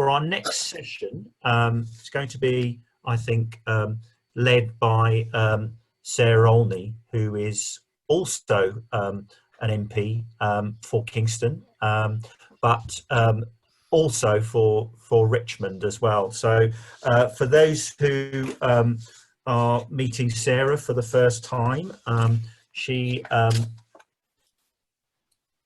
for our next session, it's going to be, I think, led by Sara Olney, who is also an MP for Kingston, but also for Richmond as well. So for those who are meeting Sara for the first time, she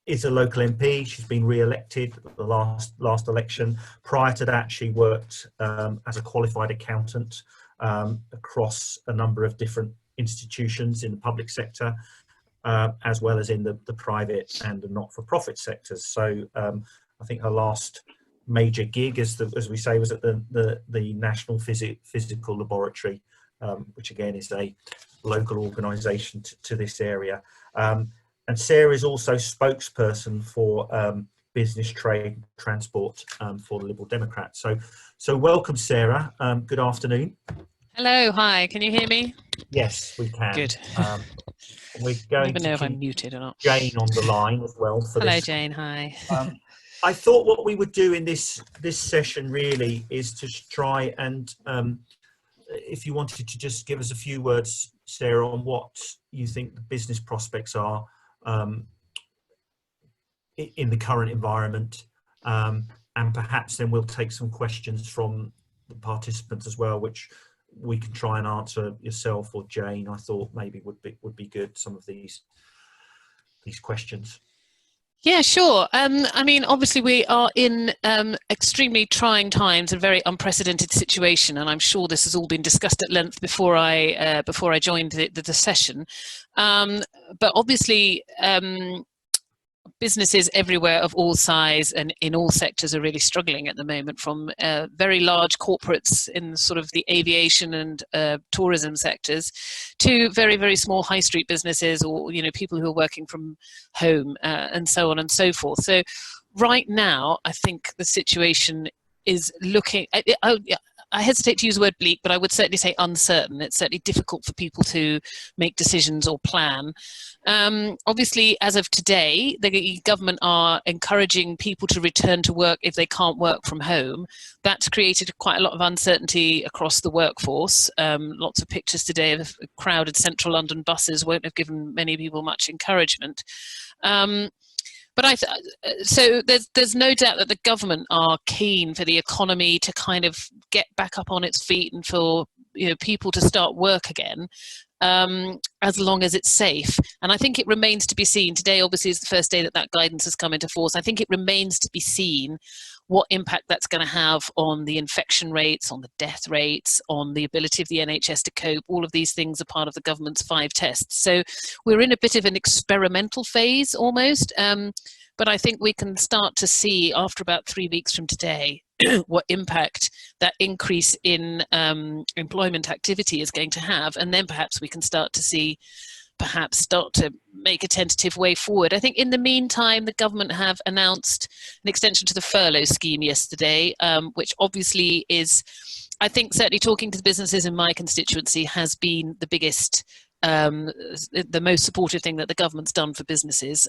is a local MP. She's been re-elected at the last election. Prior to that, she worked as a qualified accountant across a number of different institutions in the public sector, as well as in the private and the not-for-profit sectors. So I think her last major gig, as we say, was at the National Physical Laboratory, which again is a local organisation to this area. And Sara is also spokesperson for business, trade, transport for the Liberal Democrats. So welcome, Sara. Good afternoon. Hello, hi. Can you hear me? Yes, we can. Good. We're going to know if keep I'm muted or not. Jane on the line as well for Hello, this. Jane. Hi. I thought what we would do in this session really is to try and, if you wanted to just give us a few words, Sara, on what you think the business prospects are in the current environment, and perhaps then we'll take some questions from the participants as well, which we can try and answer yourself or Jane. I thought maybe would be good, some of these questions. Yeah, sure. I mean, obviously we are in extremely trying times, a very unprecedented situation, and I'm sure this has all been discussed at length before I joined the session. But obviously, businesses everywhere of all size and in all sectors are really struggling at the moment, from very large corporates in sort of the aviation and tourism sectors to very, very small high street businesses, or people who are working from home and so on and so forth. So right now, I think the situation is looking, I hesitate to use the word bleak, but I would certainly say uncertain. It's certainly difficult for people to make decisions or plan. Obviously, as of today, the government are encouraging people to return to work if they can't work from home. That's created quite a lot of uncertainty across the workforce. Lots of pictures today of crowded central London buses won't have given many people much encouragement. But so there's no doubt that the government are keen for the economy to kind of get back up on its feet and for people to start work again, as long as it's safe. And I think it remains to be seen. Today, obviously, is the first day that guidance has come into force. I think it remains to be seen what impact that's going to have on the infection rates, on the death rates, on the ability of the NHS to cope. All of these things are part of the government's 5 tests. So we're in a bit of an experimental phase almost, but I think we can start to see after about 3 weeks from today what impact that increase in employment activity is going to have, and then perhaps we can start to make a tentative way forward. I think in the meantime, the government have announced an extension to the furlough scheme yesterday, which obviously is, I think, certainly talking to the businesses in my constituency, has been the biggest, the most supportive thing that the government's done for businesses.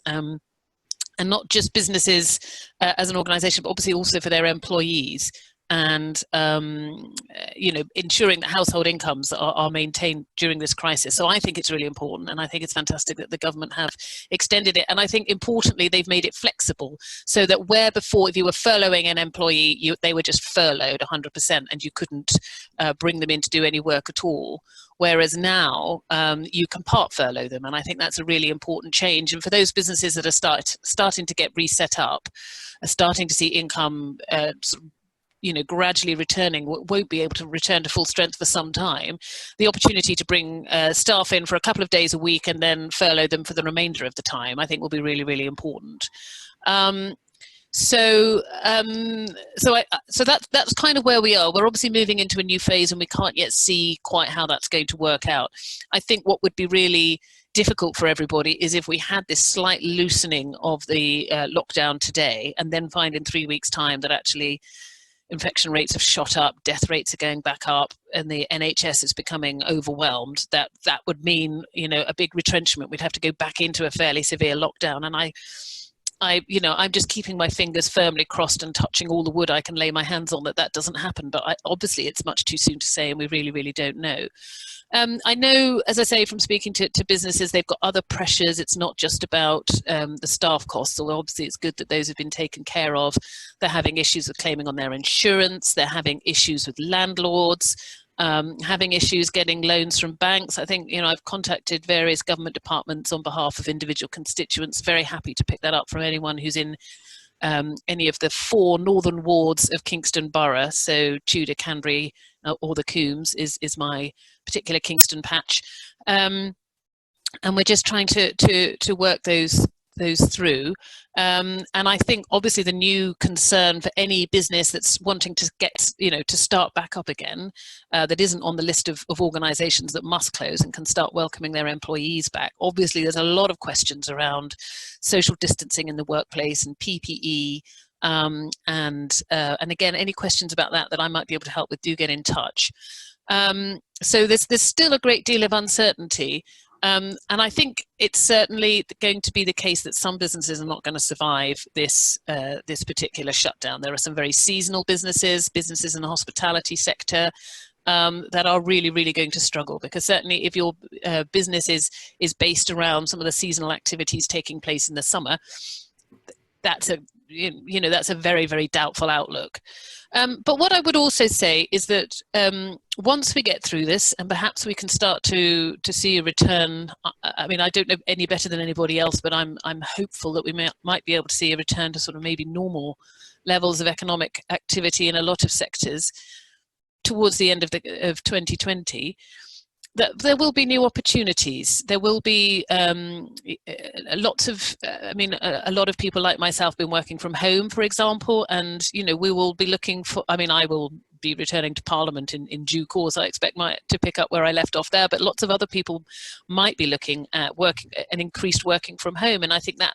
And not just businesses as an organisation, but obviously also for their employees. And ensuring that household incomes are maintained during this crisis. So I think it's really important, and I think it's fantastic that the government have extended it. And I think importantly, they've made it flexible, so that where before, if you were furloughing an employee, they were just furloughed 100%, and you couldn't bring them in to do any work at all. Whereas now you can part furlough them, and I think that's a really important change. And for those businesses that are starting to get reset up, are starting to see income sort of gradually returning, won't be able to return to full strength for some time, the opportunity to bring staff in for a couple of days a week and then furlough them for the remainder of the time, I think will be really, really important. So that's kind of where we are. We're obviously moving into a new phase, and we can't yet see quite how that's going to work out. I think what would be really difficult for everybody is if we had this slight loosening of the lockdown today, and then find in 3 weeks' time that actually infection rates have shot up, death rates are going back up, and the NHS is becoming overwhelmed. That would mean, a big retrenchment. We'd have to go back into a fairly severe lockdown. And I'm just keeping my fingers firmly crossed and touching all the wood I can lay my hands on that doesn't happen. But obviously it's much too soon to say, and we really, really don't know. I know, as I say, from speaking to businesses, they've got other pressures. It's not just about the staff costs, although obviously it's good that those have been taken care of. They're having issues with claiming on their insurance. They're having issues with landlords, having issues getting loans from banks. I think, I've contacted various government departments on behalf of individual constituents. Very happy to pick that up from anyone who's in any of the 4 northern wards of Kingston Borough. So Tudor, Canbury, or the Coombs is my particular Kingston patch, and we're just trying to work those through. And I think obviously the new concern for any business that's wanting to get, to start back up again, that isn't on the list of organisations that must close and can start welcoming their employees back. Obviously, there's a lot of questions around social distancing in the workplace and PPE. And again, any questions about that I might be able to help with, do get in touch. So there's still a great deal of uncertainty. And I think it's certainly going to be the case that some businesses are not going to survive this particular shutdown. There are some very seasonal businesses in the hospitality sector, that are really, really going to struggle, because certainly if your business is based around some of the seasonal activities taking place in the summer, that's a very, very doubtful outlook. But what I would also say is that once we get through this, and perhaps we can start to see a return. I mean, I don't know any better than anybody else, but I'm hopeful that we might be able to see a return to sort of maybe normal levels of economic activity in a lot of sectors towards the end of 2020. That there will be new opportunities. There will be lots of, a lot of people like myself been working from home, for example, and, we will be looking for, I will be returning to Parliament in due course. I expect to pick up where I left off there, but lots of other people might be looking at an increased working from home. And I think that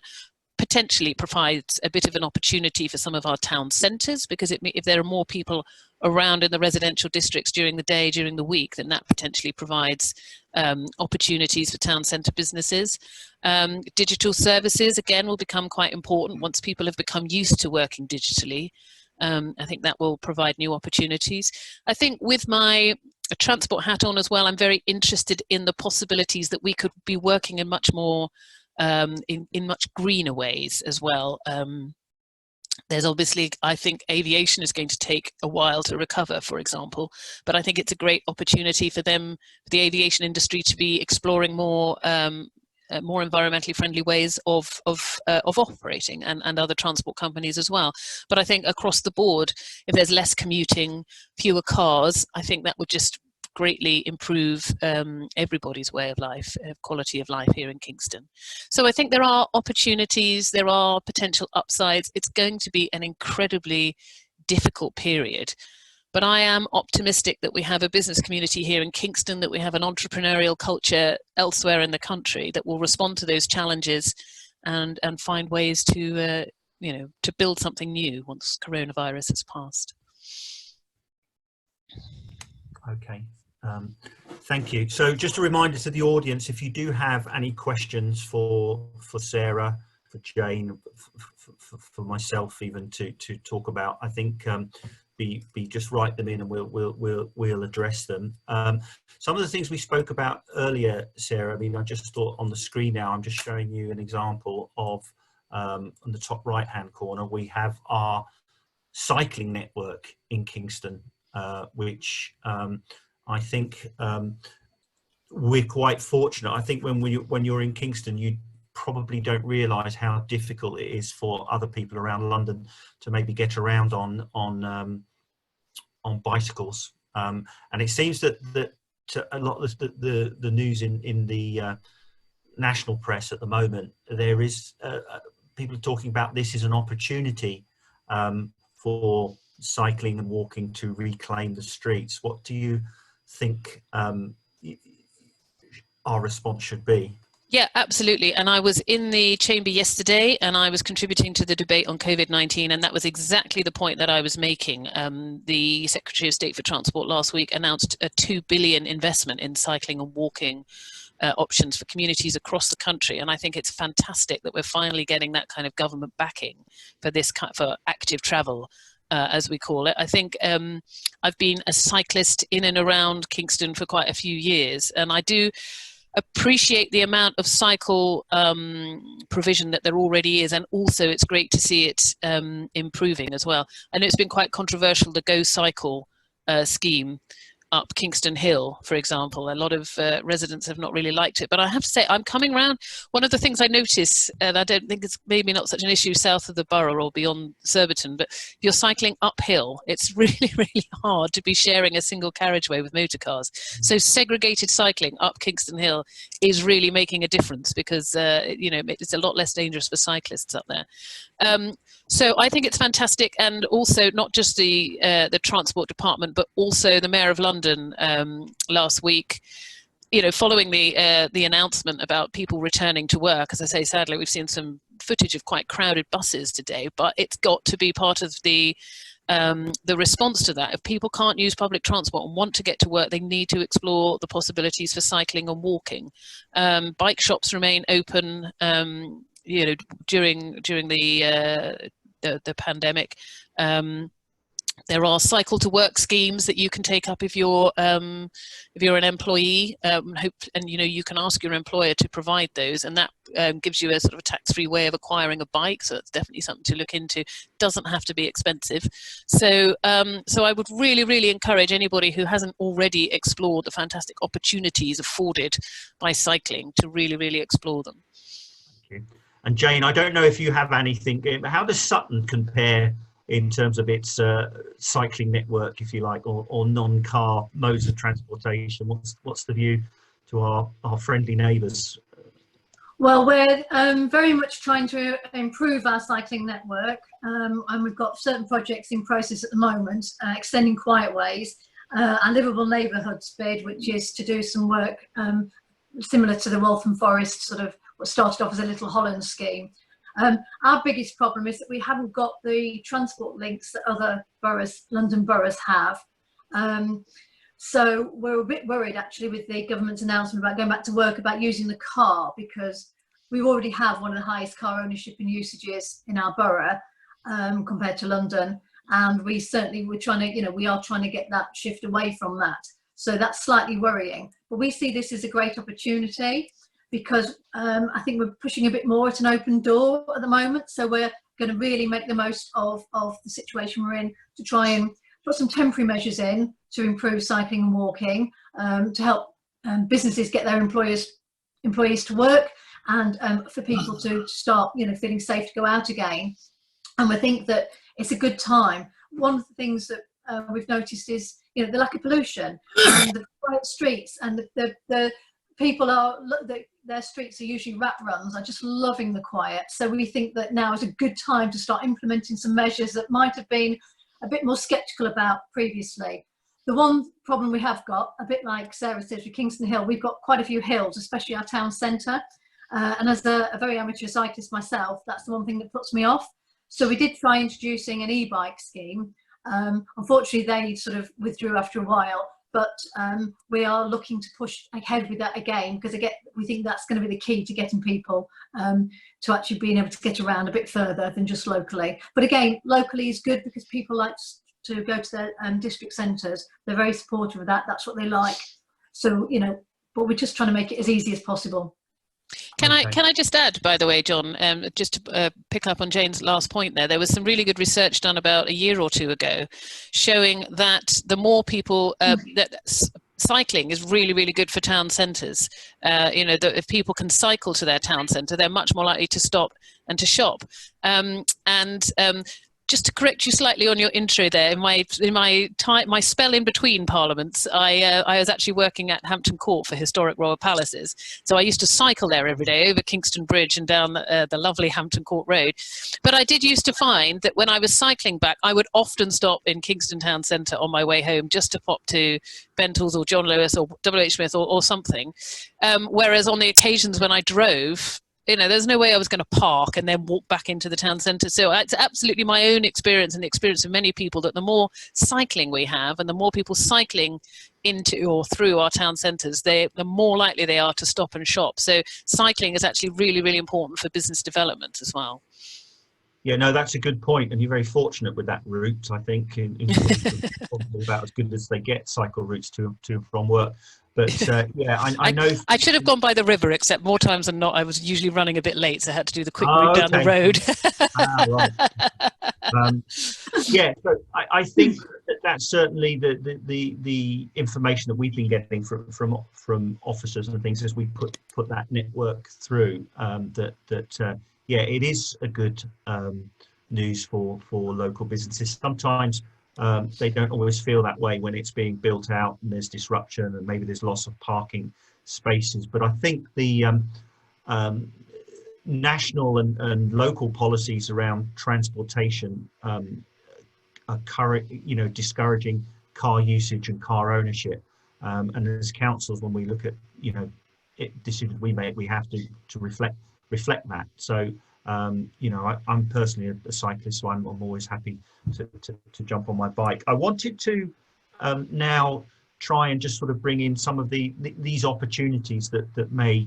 potentially provides a bit of an opportunity for some of our town centres, because if there are more people around in the residential districts during the day, during the week, then that potentially provides opportunities for town centre businesses. Digital services, again, will become quite important once people have become used to working digitally. I think that will provide new opportunities. I think with my transport hat on as well, I'm very interested in the possibilities that we could be working in much more in much greener ways as well. There's obviously, I think aviation is going to take a while to recover, for example, but I think it's a great opportunity for the aviation industry to be exploring more environmentally friendly ways of operating, and other transport companies as well. But I think across the board, if there's less commuting, fewer cars, I think that would just greatly improve everybody's way of life, quality of life here in Kingston. So I think there are opportunities, there are potential upsides. It's going to be an incredibly difficult period, but I am optimistic that we have a business community here in Kingston, that we have an entrepreneurial culture elsewhere in the country that will respond to those challenges and find ways to build something new once coronavirus has passed. Okay. Thank you. So just a reminder to the audience, if you do have any questions for Sarah, for Jane, for myself even to talk about, I think be just write them in and we'll address them. Some of the things we spoke about earlier, Sarah, I just thought on the screen now, I'm just showing you an example of on the top right hand corner, we have our cycling network in Kingston, which I think we're quite fortunate. I think when you're in Kingston, you probably don't realise how difficult it is for other people around London to maybe get around on bicycles. And it seems that a lot of the news in the national press at the moment, there is people are talking about this as an opportunity for cycling and walking to reclaim the streets. What do you think our response should be? Yeah, absolutely. And I was in the chamber yesterday and I was contributing to the debate on COVID-19, and that was exactly the point that I was making. The Secretary of State for Transport last week announced a 2 billion investment in cycling and walking options for communities across the country. And I think it's fantastic that we're finally getting that kind of government backing for this for active travel, as we call it. I think I've been a cyclist in and around Kingston for quite a few years, and I do appreciate the amount of cycle provision that there already is, and also it's great to see it improving as well. I know it's been quite controversial, the Go Cycle scheme up Kingston Hill, for example. A lot of residents have not really liked it, but I have to say I'm coming round. One of the things I notice, and I don't think it's maybe not such an issue south of the borough or beyond Surbiton, but if you're cycling uphill, it's really, really hard to be sharing a single carriageway with motor cars. So segregated cycling up Kingston Hill is really making a difference, because you know, it's a lot less dangerous for cyclists up there. So I think it's fantastic, and also not just the Transport Department, but also the Mayor of London last week, you know, following the announcement about people returning to work. As I say, sadly, we've seen some footage of quite crowded buses today, but it's got to be part of the response to that. If people can't use public transport and want to get to work, they need to explore the possibilities for cycling and walking. Bike shops remain open, you know, during the pandemic. There are cycle to work schemes that you can take up if you're an employee, and you know, you can ask your employer to provide those, and that gives you a sort of a tax-free way of acquiring a bike. So it's definitely something to look into. Doesn't have to be expensive. So so I would really, really encourage anybody who hasn't already explored the fantastic opportunities afforded by cycling to really, really explore them. Thank you. And Jane, I don't know if you have anything. How does Sutton compare in terms of its cycling network, if you like, or non-car modes of transportation? What's the view to our friendly neighbours? Well, we're very much trying to improve our cycling network, and we've got certain projects in process at the moment, extending quiet ways, our livable neighbourhoods bid, which is to do some work similar to the Waltham Forest, sort of what started off as a Little Holland scheme. Our biggest problem is that we haven't got the transport links that other boroughs, London boroughs, have. So we're a bit worried actually with the government's announcement about going back to work, about using the car, because we already have one of the highest car ownership and usages in our borough compared to London, and we are trying to get that shift away from that. So that's slightly worrying, but we see this as a great opportunity, because I think we're pushing a bit more at an open door at the moment. So we're going to really make the most of the situation we're in, to try and put some temporary measures in to improve cycling and walking, to help businesses get their employees to work, and for people to start, you know, feeling safe to go out again. And we think that it's a good time. One of the things that we've noticed is, you know, the lack of pollution and the quiet streets, and the people their streets are usually rat runs, are just loving the quiet. So we think that now is a good time to start implementing some measures that might have been a bit more sceptical about previously. The one problem we have got, a bit like Sara said with Kingston Hill, we've got quite a few hills, especially our town centre. And as a very amateur cyclist myself, that's the one thing that puts me off. So we did try introducing an e-bike scheme. Unfortunately, they sort of withdrew after a while. But we are looking to push ahead with that again, because we think that's going to be the key to getting people to actually being able to get around a bit further than just locally. But again, locally is good, because people like to go to their district centres. They're very supportive of that. That's what they like. So, you know, but we're just trying to make it as easy as possible. Can I just add, by the way, John, just to pick up on Jane's last point there was some really good research done about a year or two ago showing that the more people, that cycling is really, really good for town centres. You know, that if people can cycle to their town centre, they're much more likely to stop and to shop. Just to correct you slightly on your intro there, in my spell in between parliaments, I was actually working at Hampton Court for Historic Royal Palaces. So I used to cycle there every day over Kingston Bridge and down the lovely Hampton Court Road. But I did used to find that when I was cycling back, I would often stop in Kingston Town Centre on my way home just to pop to Bentall's or John Lewis or W.H. Smith or something. Whereas on the occasions when I drove, there's no way I was going to park and then walk back into the town centre. So it's absolutely my own experience and the experience of many people that the more cycling we have and the more people cycling into or through our town centres, the more likely they are to stop and shop. So cycling is actually really, really important for business development as well. Yeah, no, that's a good point, and you're very fortunate with that route. I think in probably about as good as they get, cycle routes to and from work. But yeah, I know. I should have gone by the river, except more times than not, I was usually running a bit late, so I had to do the quick route down the road. Right. Yeah, so I think that's certainly the information that we've been getting from officers and things as we put that network through. Yeah, it is a good news for local businesses. Sometimes they don't always feel that way when it's being built out and there's disruption and maybe there's loss of parking spaces. But I think the national and local policies around transportation are discouraging car usage and car ownership. And as councils, when we look at decisions we make, we have to reflect that. So I'm personally a cyclist, so I'm always happy to jump on my bike. I wanted to now try and just sort of bring in some of these opportunities that may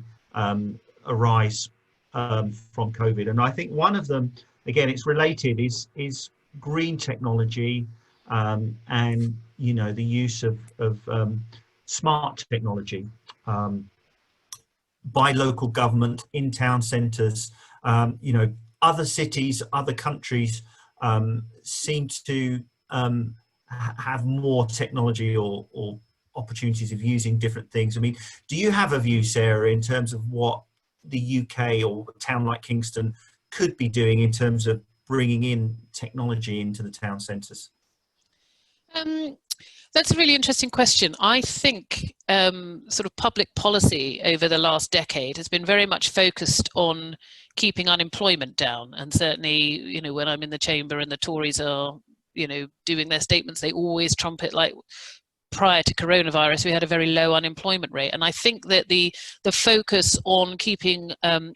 arise from COVID, and I think one of them, again, it's related, is green technology and the use of smart technology by local government in town centres. Other cities, other countries seem to have more technology or opportunities of using different things. I mean, do you have a view, Sarah, in terms of what the UK or a town like Kingston could be doing in terms of bringing in technology into the town centres? That's a really interesting question. I think sort of public policy over the last decade has been very much focused on keeping unemployment down. And certainly, when I'm in the chamber and the Tories are, doing their statements, they always trumpet, like, prior to coronavirus, we had a very low unemployment rate. And I think that the focus on keeping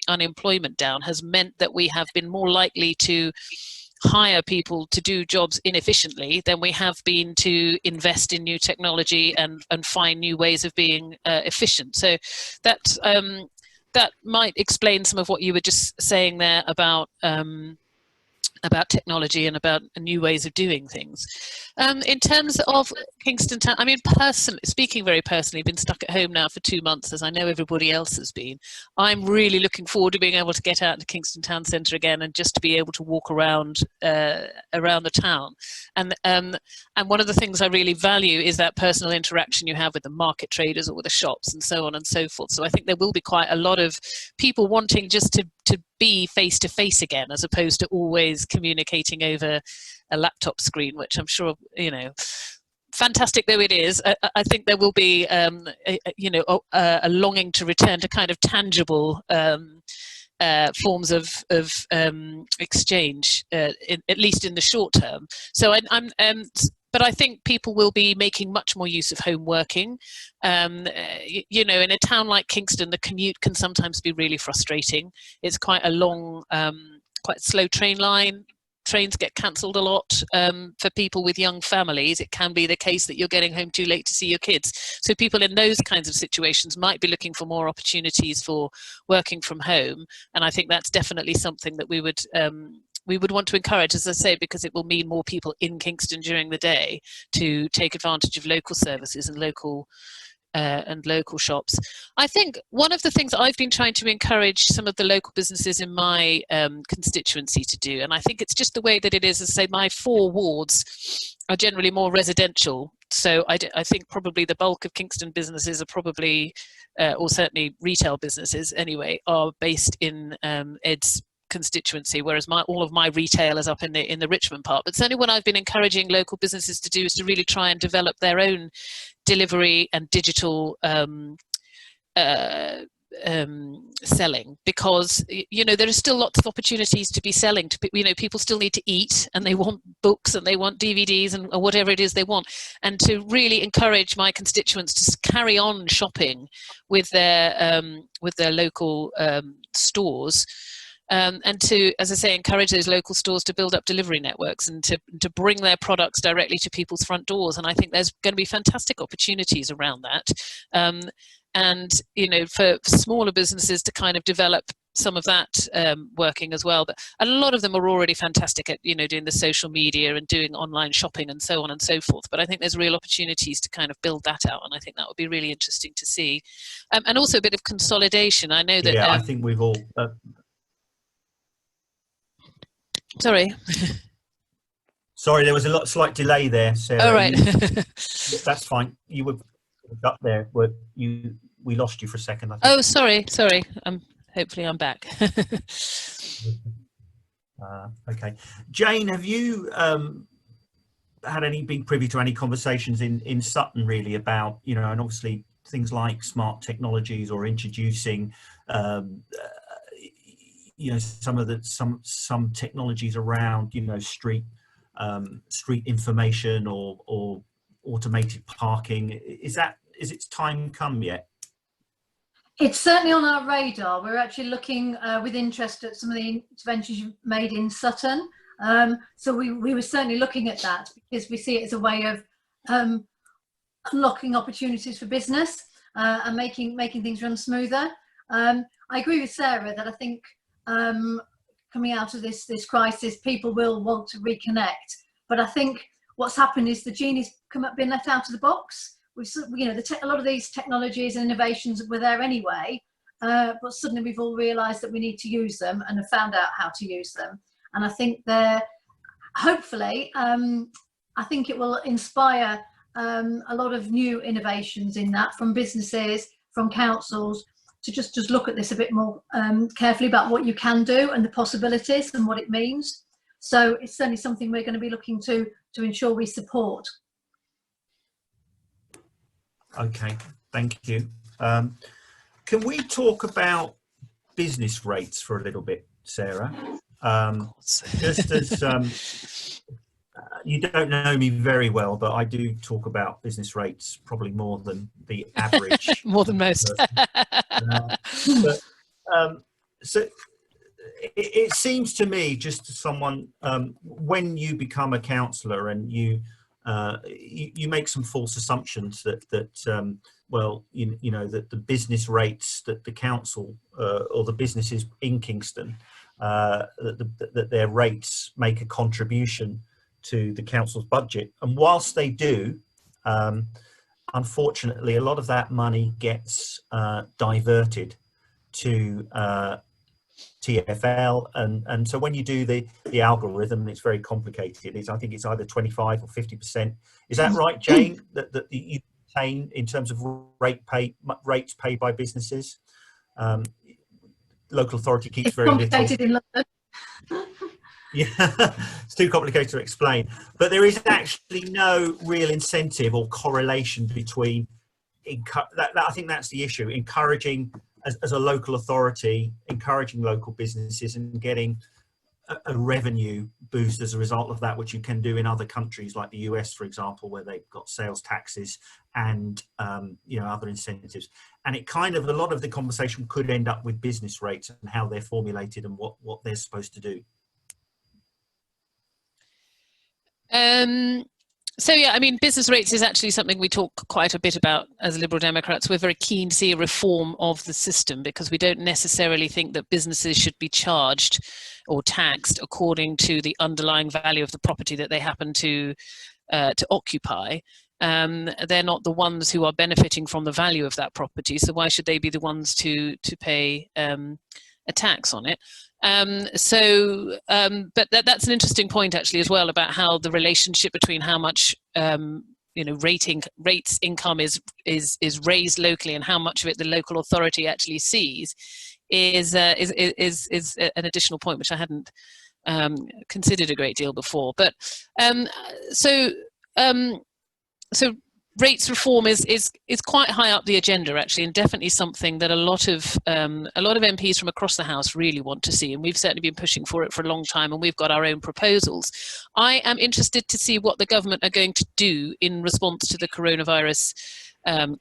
unemployment down has meant that we have been more likely to hire people to do jobs inefficiently than we have been to invest in new technology and find new ways of being efficient. So that might explain some of what you were just saying there about technology and about new ways of doing things. In terms of Kingston Town, I mean, speaking very personally, been stuck at home now for 2 months, as I know everybody else has been. I'm really looking forward to being able to get out to Kingston Town Centre again and just to be able to walk around the town. And one of the things I really value is that personal interaction you have with the market traders or with the shops and so on and so forth. So I think there will be quite a lot of people wanting just to be face to face again, as opposed to always communicating over a laptop screen, which I'm sure, fantastic though it is, I think there will be a longing to return to kind of tangible forms of exchange, at least in the short term. So but I think people will be making much more use of home working. In a town like Kingston, the commute can sometimes be really frustrating. It's quite a long, quite slow train line. Trains get cancelled a lot. For people with young families, it can be the case that you're getting home too late to see your kids. So people in those kinds of situations might be looking for more opportunities for working from home. And I think that's definitely something that we would want to encourage, as I say, because it will mean more people in Kingston during the day to take advantage of local services and local shops. I think one of the things I've been trying to encourage some of the local businesses in my constituency to do, and I think it's just the way that it is, as I say, my 4 wards are generally more residential. So I think probably the bulk of Kingston businesses are probably, or certainly retail businesses anyway, are based in Ed's constituency, whereas all of my retail is up in the Richmond part. But certainly what I've been encouraging local businesses to do is to really try and develop their own delivery and digital selling, because there are still lots of opportunities to be selling to people still need to eat, and they want books, and they want DVDs, and or whatever it is they want, and to really encourage my constituents to carry on shopping with their local stores. And to, as I say, encourage those local stores to build up delivery networks and to bring their products directly to people's front doors. And I think there's going to be fantastic opportunities around that. And, for smaller businesses to kind of develop some of that working as well. But a lot of them are already fantastic at, doing the social media and doing online shopping and so on and so forth. But I think there's real opportunities to kind of build that out. And I think that would be really interesting to see. And also a bit of consolidation. I know that... Yeah, I think we've all... Sorry. Sorry, there was a slight delay there, Sarah. Oh, right. That's fine. You were up there. We lost you for a second, I think. Oh, sorry. Hopefully I'm back. Okay. Jane, have you been privy to any conversations in Sutton really about, and obviously things like smart technologies or introducing some technologies around street information or automated parking? Is its time come yet? It's certainly on our radar. We're actually looking with interest at some of the interventions you've made in Sutton. So we were certainly looking at that because we see it as a way of unlocking opportunities for business and making things run smoother. I agree with Sarah that I think coming out of this crisis, people will want to reconnect. But I think what's happened is the genie's been let out of the box. A lot of these technologies and innovations were there anyway, but suddenly we've all realised that we need to use them and have found out how to use them. And I think hopefully, I think it will inspire a lot of new innovations in that from businesses, from councils, to just look at this a bit more carefully about what you can do and the possibilities and what it means. So it's certainly something we're going to be looking to ensure we support. Okay, thank you. Can we talk about business rates for a little bit, Sarah? Just as you don't know me very well, but I do talk about business rates probably more than the average. More than most. So it seems to me, just to someone, when you become a councillor and you make some false assumptions that the business rates that the council or the businesses in Kingston that their rates make a contribution to the council's budget, and whilst they do, unfortunately a lot of that money gets diverted to TfL, and so when you do the algorithm, it's very complicated. I think it's either 25 or 50%. Is that right, Jane? that you obtain in terms of rates paid by businesses? Local authority keeps very complicated little. In London. Yeah, it's too complicated to explain. But there is actually no real incentive or correlation between I think that's the issue. Encouraging, as a local authority, encouraging local businesses and getting a revenue boost as a result of that, which you can do in other countries like the US, for example, where they've got sales taxes and other incentives. And it kind of, a lot of the conversation could end up with business rates and how they're formulated and what they're supposed to do. So yeah, I mean, business rates is actually something we talk quite a bit about as Liberal Democrats. We're very keen to see a reform of the system because we don't necessarily think that businesses should be charged or taxed according to the underlying value of the property that they happen to occupy. They're not the ones who are benefiting from the value of that property, so why should they be the ones to pay a tax on it? But that's an interesting point actually as well about how the relationship between how much rates income is raised locally and how much of it the local authority actually sees is an additional point which I hadn't rates reform is quite high up the agenda, actually, and definitely something that a lot of MPs from across the House really want to see, and we've certainly been pushing for it for a long time, and we've got our own proposals. I am interested to see what the government are going to do in response to the coronavirus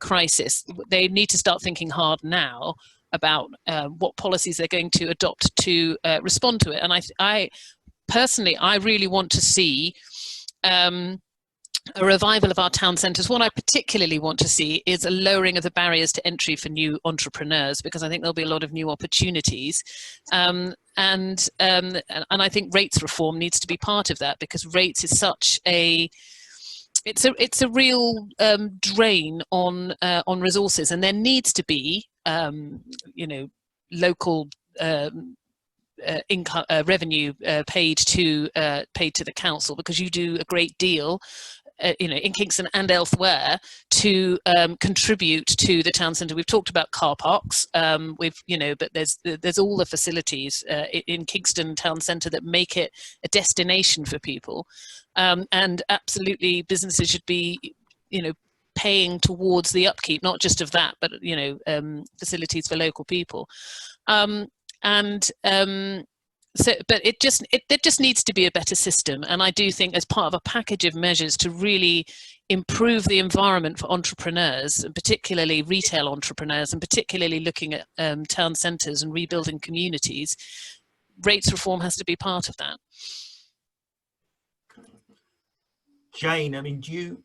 crisis. They need to start thinking hard now about what policies they're going to adopt to respond to it. And I personally, I really want to see a revival of our town centres. What I particularly want to see is a lowering of the barriers to entry for new entrepreneurs, because I think there'll be a lot of new opportunities. And I think rates reform needs to be part of that, because rates is such a it's a real drain on resources, and there needs to be local income revenue paid to the council, because you do a great deal in Kingston and elsewhere to contribute to the town centre. We've talked about car parks, but there's all the facilities in Kingston town centre that make it a destination for people, and absolutely businesses should be paying towards the upkeep, not just of that, but facilities for local people. But there just needs to be a better system, and I do think as part of a package of measures to really improve the environment for entrepreneurs, and particularly retail entrepreneurs, and particularly looking at town centres and rebuilding communities, rates reform has to be part of that. Jane, I mean, do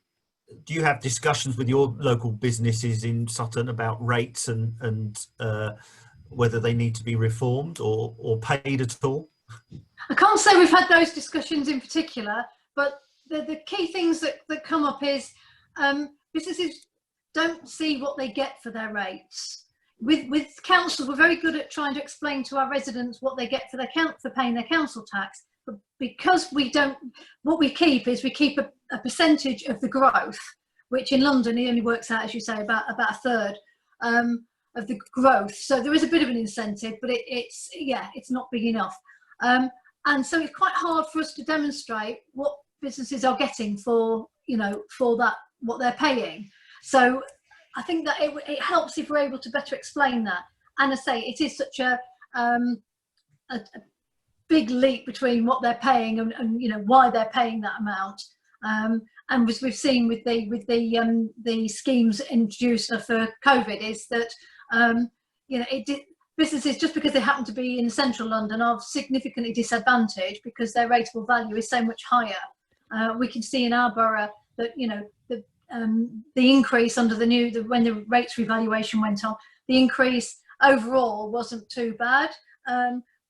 you have discussions with your local businesses in Sutton about rates and whether they need to be reformed or paid at all? I can't say we've had those discussions in particular, but the key things that come up is businesses don't see what they get for their rates. With councils, we're very good at trying to explain to our residents what they get for paying their council tax, but because we don't, what we keep a percentage of the growth, which in London it only works out, as you say, about a third of the growth. So there is a bit of an incentive, but it's not big enough. And so it's quite hard for us to demonstrate what businesses are getting for that, what they're paying. So I think that it helps if we're able to better explain that. And I say it is such a big leap between what they're paying and why they're paying that amount. And as we've seen with the schemes introduced for COVID, is that businesses, just because they happen to be in central London, are significantly disadvantaged because their rateable value is so much higher. We can see in our borough that the increase under when the rates revaluation went on, the increase overall wasn't too bad.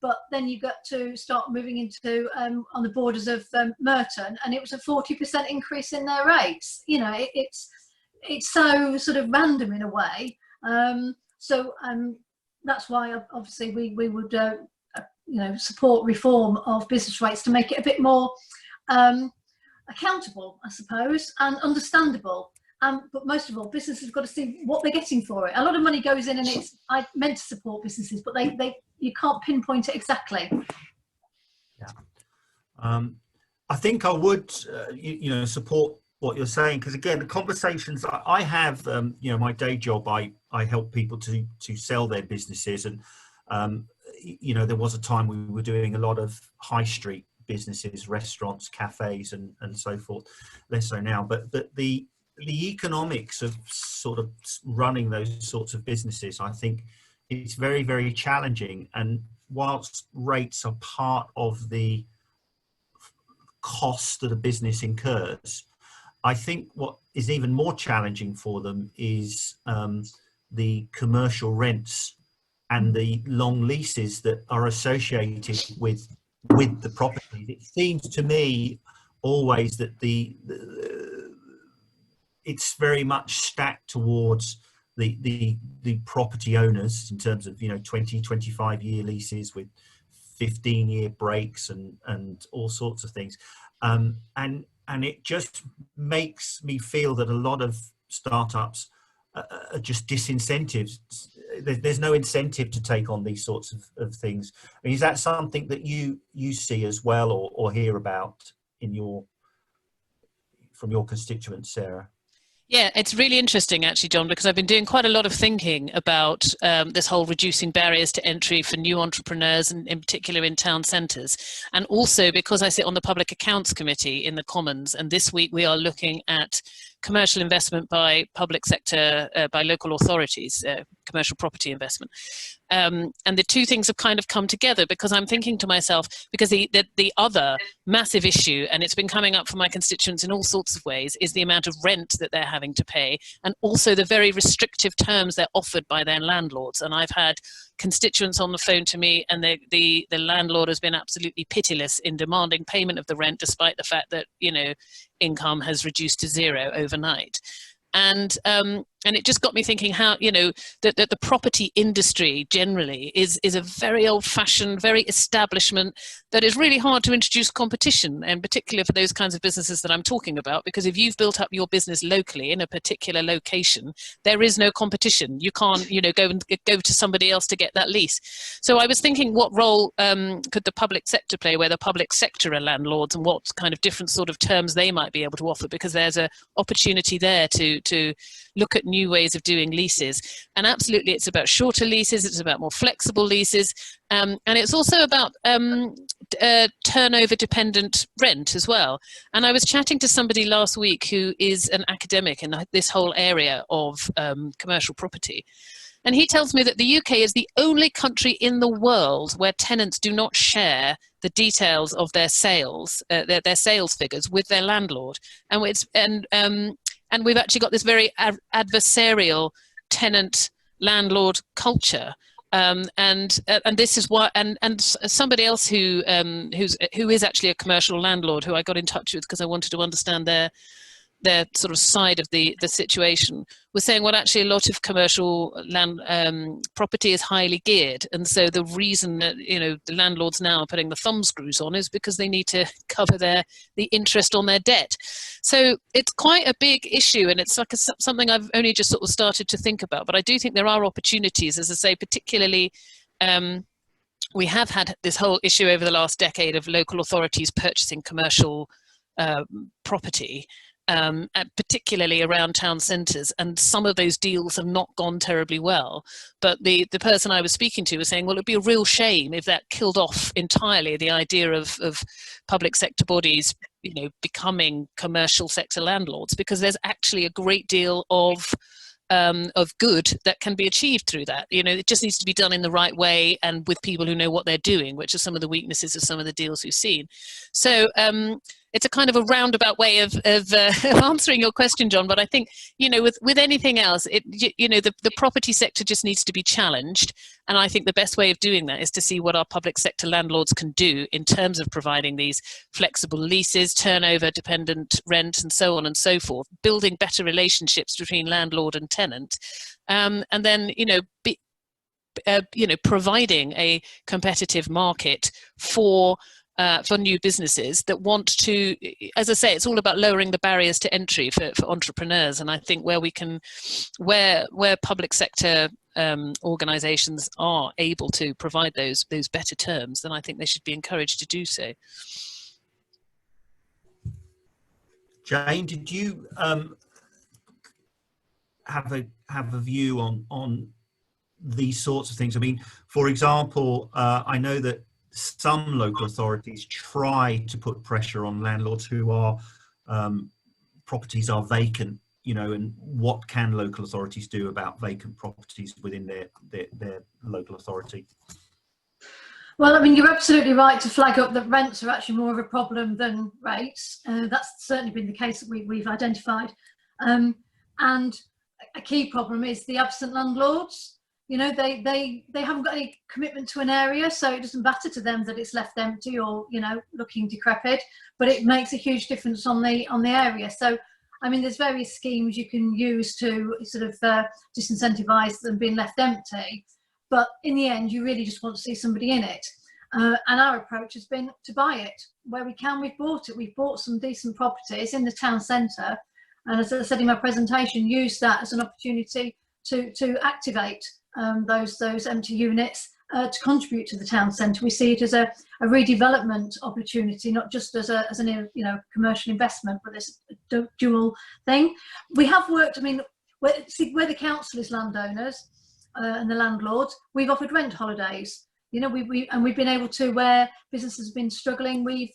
But then you got to start moving into on the borders of Merton, and it was a 40% increase in their rates. It's so sort of random in a way. So that's why obviously we would support reform of business rates to make it a bit more accountable, I suppose, and understandable. But most of all, businesses have got to see what they're getting for it. A lot of money goes in, and it's meant to support businesses, but you can't pinpoint it exactly. Yeah, I think I would support what you're saying, because again, the conversations I have, my day job, I help people to sell their businesses, and there was a time we were doing a lot of high street businesses, restaurants, cafes, and so forth. Less so now, but the economics of sort of running those sorts of businesses, I think it's very, very challenging. And whilst rates are part of the cost that a business incurs, I think what is even more challenging for them is the commercial rents and the long leases that are associated with the properties. It seems to me always that it's very much stacked towards the property owners in terms of 20-25 year leases with 15-year breaks and all sorts of things, and it just makes me feel that a lot of startups are just disincentives. There's no incentive to take on these sorts of things. I mean, is that something that you see as well, or hear about from your constituents, Sarah? Yeah, it's really interesting actually, John, because I've been doing quite a lot of thinking about this whole reducing barriers to entry for new entrepreneurs, and in particular in town centres. And also because I sit on the Public Accounts Committee in the Commons, and this week we are looking at commercial investment by public sector, by local authorities, commercial property investment. And the two things have kind of come together, because I'm thinking to myself, because the other massive issue, and it's been coming up for my constituents in all sorts of ways, is the amount of rent that they're having to pay, and also the very restrictive terms they're offered by their landlords. And I've had constituents on the phone to me, and the landlord has been absolutely pitiless in demanding payment of the rent, despite the fact that, you know, income has reduced to zero overnight. And it just got me thinking how, you know, that the property industry generally is a very old-fashioned, very establishment that is really hard to introduce competition, and particularly for those kinds of businesses that I'm talking about, because if you've built up your business locally in a particular location, there is no competition. You can't, you know, go to somebody else to get that lease. So I was thinking, what role could the public sector play, where the public sector are landlords, and what kind of different sort of terms they might be able to offer, because there's an opportunity there to look at new ways of doing leases. And absolutely, it's about shorter leases, it's about more flexible leases, and it's also about turnover dependent rent as well. And I was chatting to somebody last week who is an academic in this whole area of commercial property. And he tells me that the UK is the only country in the world where tenants do not share the details of their sales, their sales figures with their landlord. And we've actually got this very adversarial tenant-landlord culture, and this is why. And somebody else who is actually a commercial landlord, who I got in touch with because I wanted to understand their sort of side of the situation, was saying, well, actually a lot of commercial land property is highly geared, and so the reason that, you know, the landlords now are putting the thumb screws on is because they need to cover the interest on their debt. So it's quite a big issue, and it's like something I've only just sort of started to think about. But I do think there are opportunities, as I say, particularly we have had this whole issue over the last decade of local authorities purchasing commercial property, particularly around town centres, and some of those deals have not gone terribly well. But the person I was speaking to was saying, well, it'd be a real shame if that killed off entirely the idea of public sector bodies, you know, becoming commercial sector landlords, because there's actually a great deal of good that can be achieved through that. You know, it just needs to be done in the right way and with people who know what they're doing, which are some of the weaknesses of some of the deals we've seen. So it's a kind of a roundabout way of answering your question, John. But I think, you know, with anything else, you know, the property sector just needs to be challenged. And I think the best way of doing that is to see what our public sector landlords can do in terms of providing these flexible leases, turnover dependent rent, and so on and so forth, building better relationships between landlord and tenant, and then, you know, providing a competitive market for new businesses that want to, as I say, it's all about lowering the barriers to entry for entrepreneurs. And I think where public sector organisations are able to provide those better terms, then I think they should be encouraged to do so. Jane, did you have a view on these sorts of things? I mean, for example, I know that some local authorities try to put pressure on landlords who are properties are vacant, you know, and what can local authorities do about vacant properties within their local authority? Well, I mean, you're absolutely right to flag up that rents are actually more of a problem than rates. That's certainly been the case that we've identified. And a key problem is the absent landlords. You know, they haven't got any commitment to an area, so it doesn't matter to them that it's left empty or, you know, looking decrepit, but it makes a huge difference on the area. So, I mean, there's various schemes you can use to sort of disincentivize them being left empty, but in the end, you really just want to see somebody in it. And our approach has been to buy it. Where we can, we've bought it. We've bought some decent properties in the town centre, and as I said in my presentation, use that as an opportunity to activate those empty units to contribute to the town centre. We see it as a redevelopment opportunity, not just as an commercial investment, but this dual thing. We have worked. I mean, where the council is landowners and the landlords, we've offered rent holidays. We've been able to, where businesses have been struggling, we've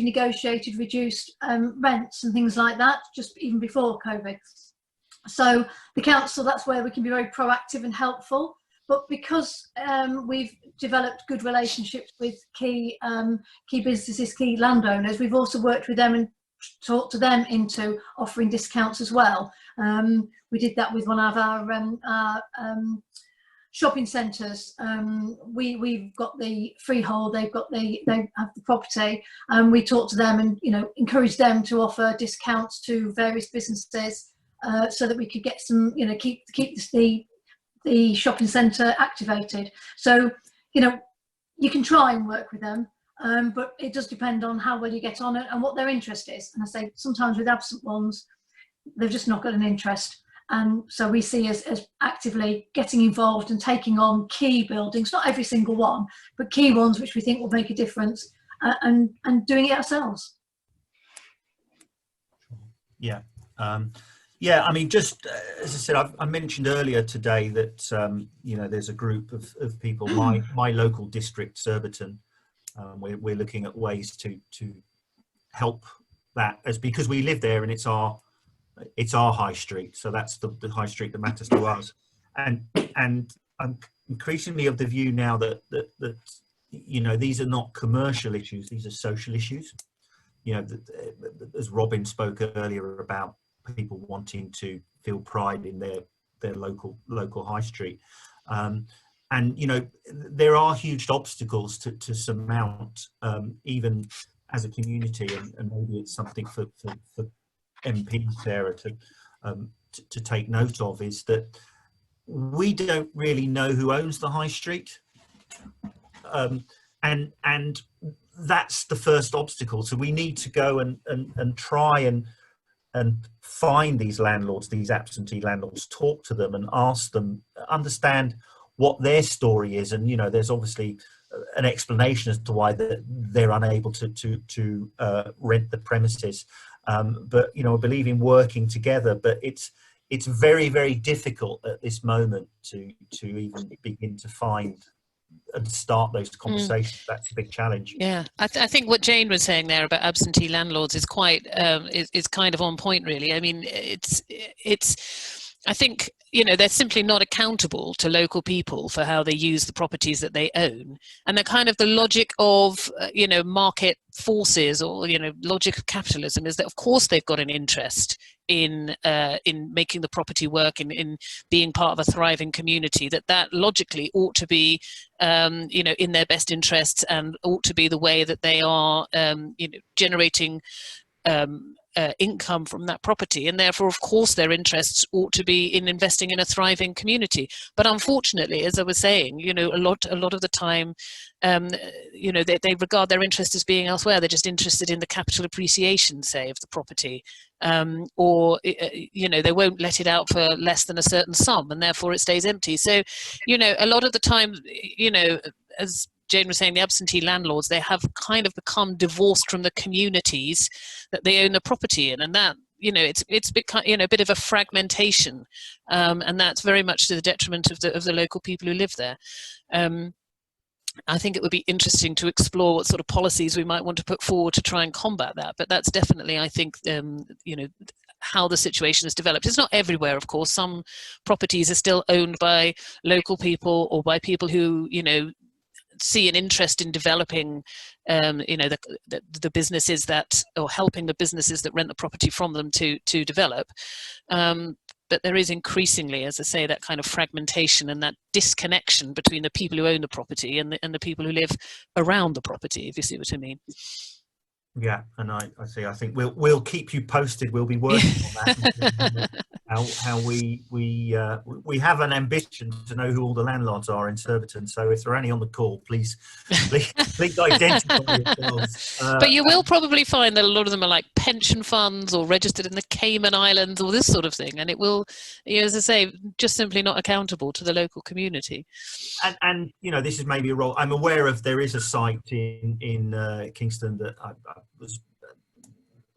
negotiated reduced rents and things like that, just even before COVID. So the council, that's where we can be very proactive and helpful. But because we've developed good relationships with key businesses, key landowners, we've also worked with them and talked to them into offering discounts as well. We did that with one of our shopping centres. We've got the freehold, they have the property, and we talked to them and encouraged them to offer discounts to various businesses so that we could get some, keep the shopping centre activated. So you can try and work with them, but it does depend on how well you get on it and what their interest is. And I say sometimes with absent ones, they've just not got an interest. And so we see as actively getting involved and taking on key buildings, not every single one, but key ones which we think will make a difference, and doing it ourselves. Yeah. Yeah, I mean, just as I said, I mentioned earlier today that, there's a group of people, my local district, Surbiton, we're looking at ways to help that, because we live there and it's our high street. So that's the high street that matters to us. And I'm increasingly of the view now that these are not commercial issues, these are social issues. As Robin spoke earlier about people wanting to feel pride in their local high street, and there are huge obstacles to surmount, even as a community, and maybe it's something for MP Sarah to take note of, is that we don't really know who owns the high street, and that's the first obstacle. So we need to go and try and find these landlords, these absentee landlords, talk to them and ask them, understand what their story is. And there's obviously an explanation as to why they're unable to rent the premises, but I believe in working together. But it's very, very difficult at this moment to even begin to find and start those conversations. That's a big challenge. Yeah, I think what Jane was saying there about absentee landlords is quite is kind of on point, really. I mean, it's I think they're simply not accountable to local people for how they use the properties that they own, and they're kind of the logic of market forces, or logic of capitalism is that of course they've got an interest in making the property work, in being part of a thriving community, that logically ought to be in their best interests, and ought to be the way that they are generating income from that property, and therefore of course their interests ought to be in investing in a thriving community. But unfortunately, as I was saying, a lot of the time they regard their interest as being elsewhere. They're just interested in the capital appreciation, say, of the property, or they won't let it out for less than a certain sum, and therefore it stays empty. So a lot of the time, as Jane was saying, the absentee landlords, they have kind of become divorced from the communities that they own the property in, and that it's become a bit of a fragmentation, and that's very much to the detriment of the local people who live there. I think it would be interesting to explore what sort of policies we might want to put forward to try and combat that. But that's definitely, I think, how the situation has developed. It's not everywhere, of course. Some properties are still owned by local people, or by people who see an interest in developing the businesses that, or helping the businesses that rent the property from them to develop, but there is increasingly, as I say, that kind of fragmentation and that disconnection between the people who own the property and the people who live around the property, if you see what I mean. Yeah, and I think we'll keep you posted. We'll be working on that. how we have an ambition to know who all the landlords are in Surbiton. So if there are any on the call, please identify yourselves. But you will probably find that a lot of them are like pension funds or registered in the Cayman Islands or this sort of thing, and it will, as I say, just simply not accountable to the local community. And this is maybe a role. I'm aware of. There is a site in Kingston that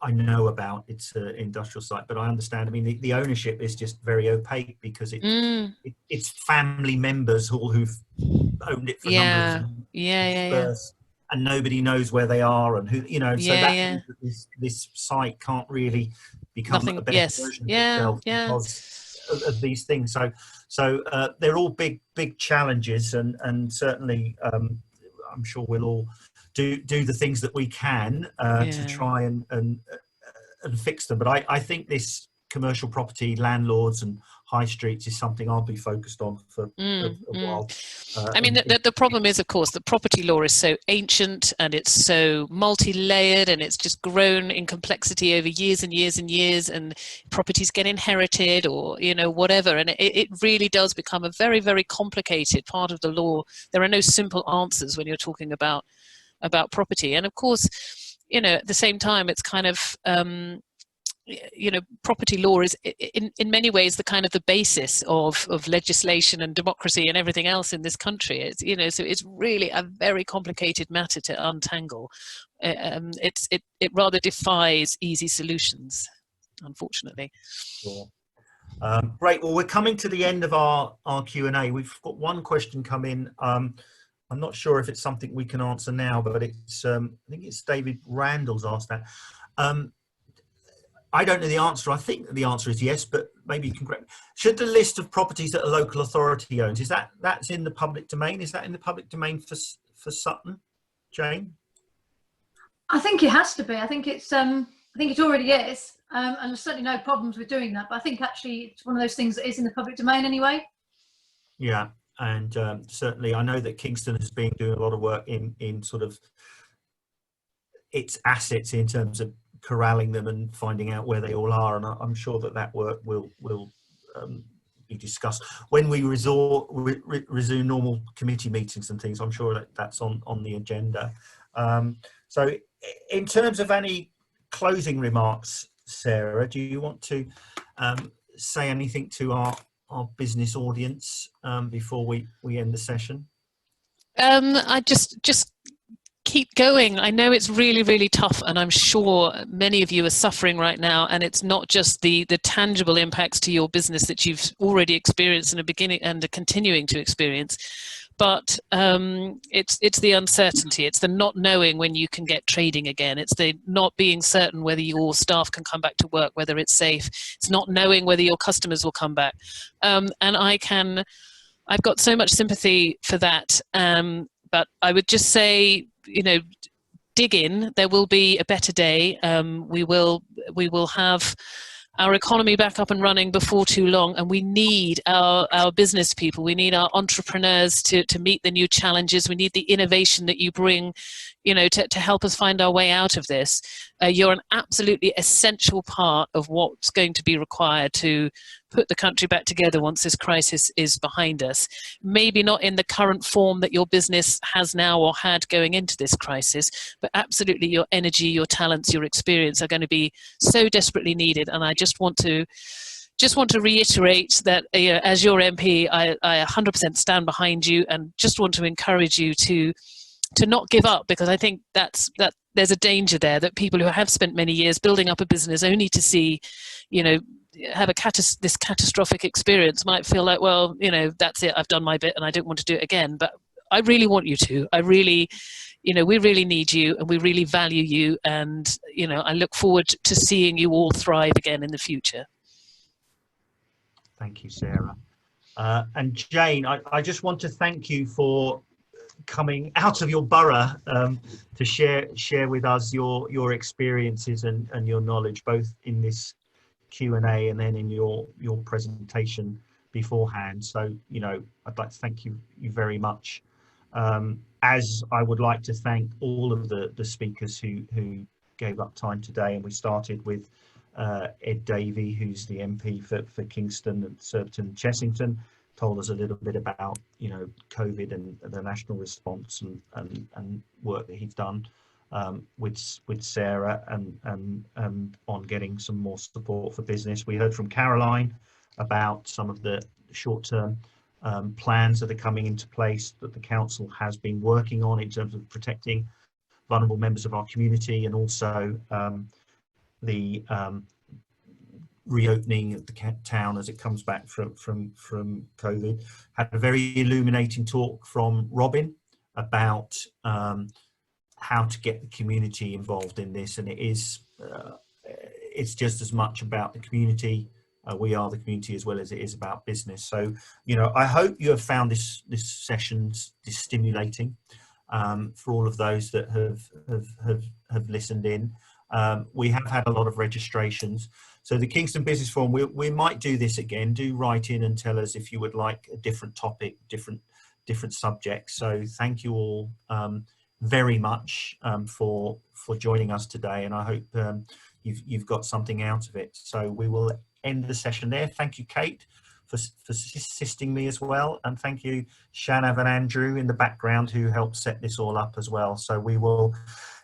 I know about. It's an industrial site, but I understand. I mean, the ownership is just very opaque because it's family members who've owned it for numbers of years, and nobody knows where they are and who. So that means that this site can't really become a better version of itself because of these things. So they're all big challenges, and certainly I'm sure we'll all do the things that we can to try and fix them. But I think this commercial property landlords and high streets is something I'll be focused on for a while. I mean, the problem is, of course, that property law is so ancient and it's so multi-layered, and it's just grown in complexity over years and years and years, and properties get inherited or whatever, and it really does become a very, very complicated part of the law. There are no simple answers when you're talking about property. And of course, at the same time, it's kind of property law is in many ways the kind of the basis of legislation and democracy and everything else in this country. It's so it's really a very complicated matter to untangle. It rather defies easy solutions, unfortunately. Sure. Great. Well, we're coming to the end of our Q&A. We've got one question come in. I'm not sure if it's something we can answer now, but it's I think it's David Randall's asked that. I don't know the answer. I think the answer is yes, but maybe you can correct me. Should the list of properties that a local authority owns, that's in the public domain? Is that in the public domain for Sutton, Jane? I think it has to be. I think it already is, and there's certainly no problems with doing that. But I think actually it's one of those things that is in the public domain anyway. Yeah. And certainly I know that Kingston has been doing a lot of work in sort of its assets in terms of corralling them and finding out where they all are. And I'm sure that work will be discussed when we resume normal committee meetings and things. I'm sure that's on the agenda. So in terms of any closing remarks, Sarah, do you want to say anything to our business audience before we end the session? I just keep going. I know it's really, really tough, and I'm sure many of you are suffering right now, and it's not just the tangible impacts to your business that you've already experienced in the beginning and are continuing to experience, but it's the uncertainty. It's the not knowing when you can get trading again. It's the not being certain whether your staff can come back to work, whether it's safe. It's not knowing whether your customers will come back. And I've got so much sympathy for that. But I would just say, dig in. There will be a better day. We will have our economy back up and running before too long, and we need our business people. We need our entrepreneurs to meet the new challenges. We need the innovation that you bring, to help us find our way out of this. You're an absolutely essential part of what's going to be required to put the country back together once this crisis is behind us. Maybe not in the current form that your business has now or had going into this crisis, but absolutely your energy, your talents, your experience are going to be so desperately needed. And I just want to reiterate that as your MP, I 100% stand behind you, and just want to encourage you to not give up, because I think that there's a danger there that people who have spent many years building up a business only to see, have this catastrophic experience might feel like, well, that's it, I've done my bit and I don't want to do it again. But I really want you to. I really, we really need you, and we really value you, and I look forward to seeing you all thrive again in the future. Thank you, Sarah. And Jane, I just want to thank you for coming out of your borough to share with us your experiences and your knowledge, both in this Q&A and then in your presentation beforehand. So I'd like to thank you very much, as I would like to thank all of the speakers who gave up time today. And we started with Ed Davey, who's the MP for Kingston and Surbiton and Chessington, told us a little bit about, you know, COVID and the national response and work that he's done with Sara and on getting some more support for business. We heard from Caroline about some of the short-term plans that are coming into place that the council has been working on in terms of protecting vulnerable members of our community, and also the reopening of the town as it comes back from COVID. Had a very illuminating talk from Robin about how to get the community involved in this, and it's just as much about the community. We are the community as well as it is about business. So, you know, I hope you have found this session stimulating for all of those that have listened in. We have had a lot of registrations. So the Kingston Business Forum, we might do this again. Do write in and tell us if you would like a different topic, different subjects. So thank you all very much for joining us today, and I hope you've got something out of it. So we will end the session there. Thank you, Kate, for assisting me as well, and thank you, Shanav and Andrew in the background who helped set this all up as well. So we will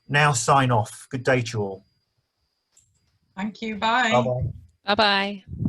now sign off. Good day to you all. Thank you. Bye. Bye-bye. Bye-bye.